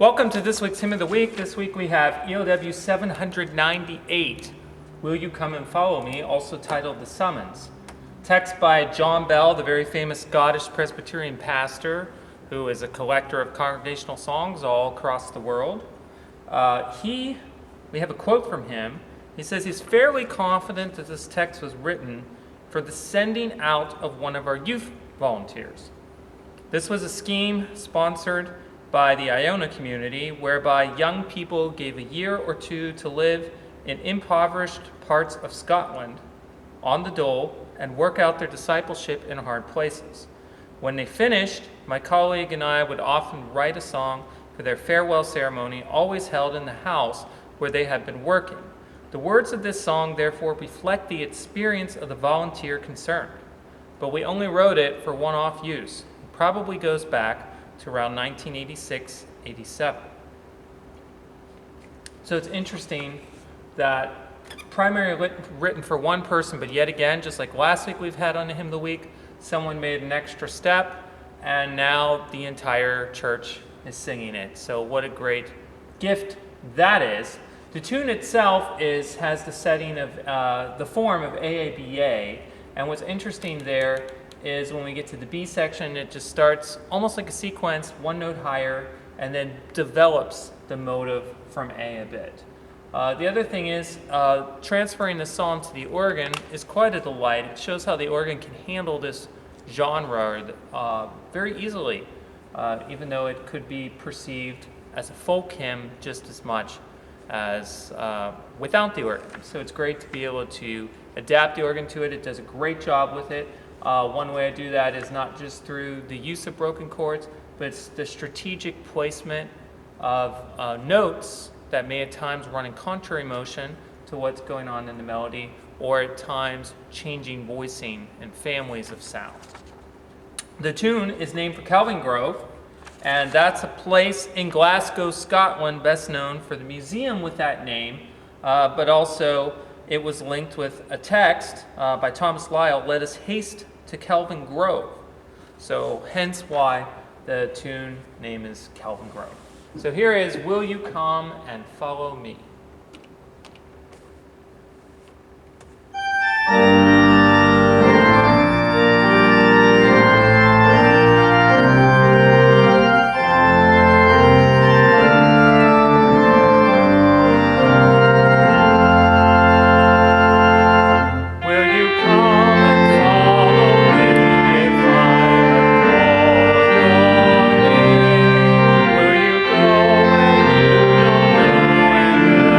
Welcome to this week's Hymn of the Week. This week we have EOW 798, Will You Come and Follow Me, also titled The Summons. Text by John Bell, the very famous Scottish Presbyterian pastor, who is a collector of congregational songs all across the world. We have a quote from him. He says he's fairly confident that this text was written for the sending out of one of our youth volunteers. This was a scheme sponsored by the Iona community, whereby young people gave a year or two to live in impoverished parts of Scotland on the dole and work out their discipleship in hard places. When they finished, my colleague and I would often write a song for their farewell ceremony, always held in the house where they had been working. The words of this song therefore reflect the experience of the volunteer concerned, but we only wrote it for one-off use. It probably goes back to around 1986-87. So it's interesting that primarily written for one person, but yet again, just like last week we've had on the Hymn of the Week, someone made an extra step, and now the entire church is singing it. So what a great gift that is. The tune itself has the setting of the form of AABA, and what's interesting there is when we get to the B section, it just starts almost like a sequence, one note higher, and then develops the motive from A a bit. The other thing is transferring the song to the organ is quite a delight. It shows how the organ can handle this genre very easily, even though it could be perceived as a folk hymn just as much as without the organ. So it's great to be able to adapt the organ to it. It does a great job with it. One way I do that is not just through the use of broken chords, but it's the strategic placement of notes that may at times run in contrary motion to what's going on in the melody, or at times changing voicing and families of sound. The tune is named for Kelvingrove, and that's a place in Glasgow, Scotland, best known for the museum with that name, but also it was linked with a text by Thomas Lyle, "Let us haste to Kelvingrove." So hence why the tune name is Kelvingrove. So here is Will You Come and Follow Me. Will you go where you don't know and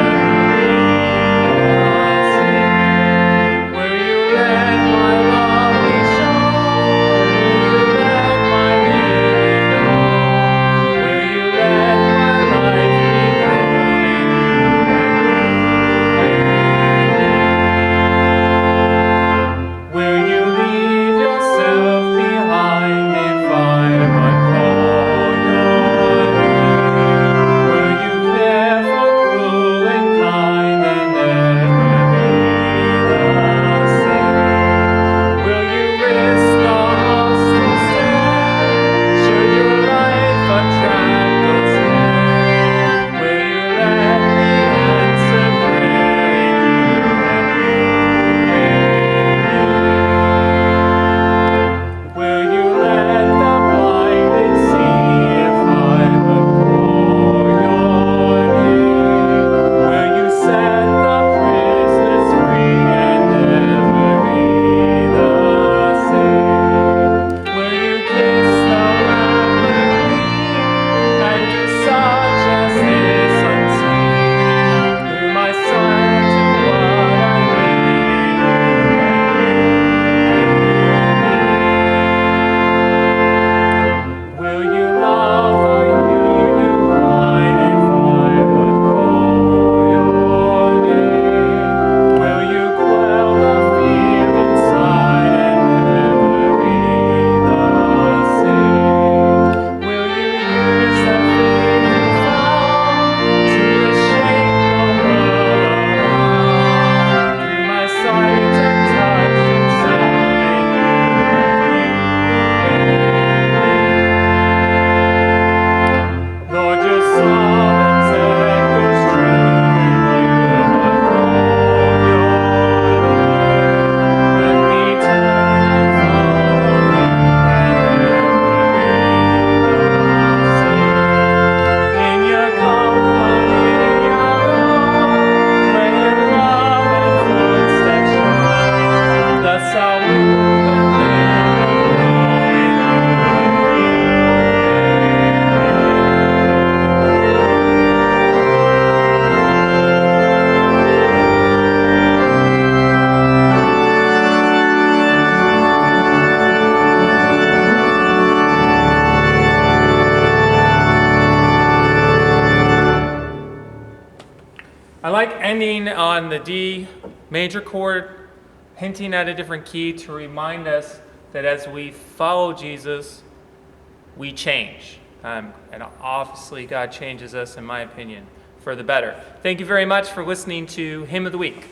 like ending on the D major chord, hinting at a different key to remind us that as we follow Jesus, we change. And obviously God changes us, in my opinion, for the better. Thank you very much for listening to Hymn of the Week.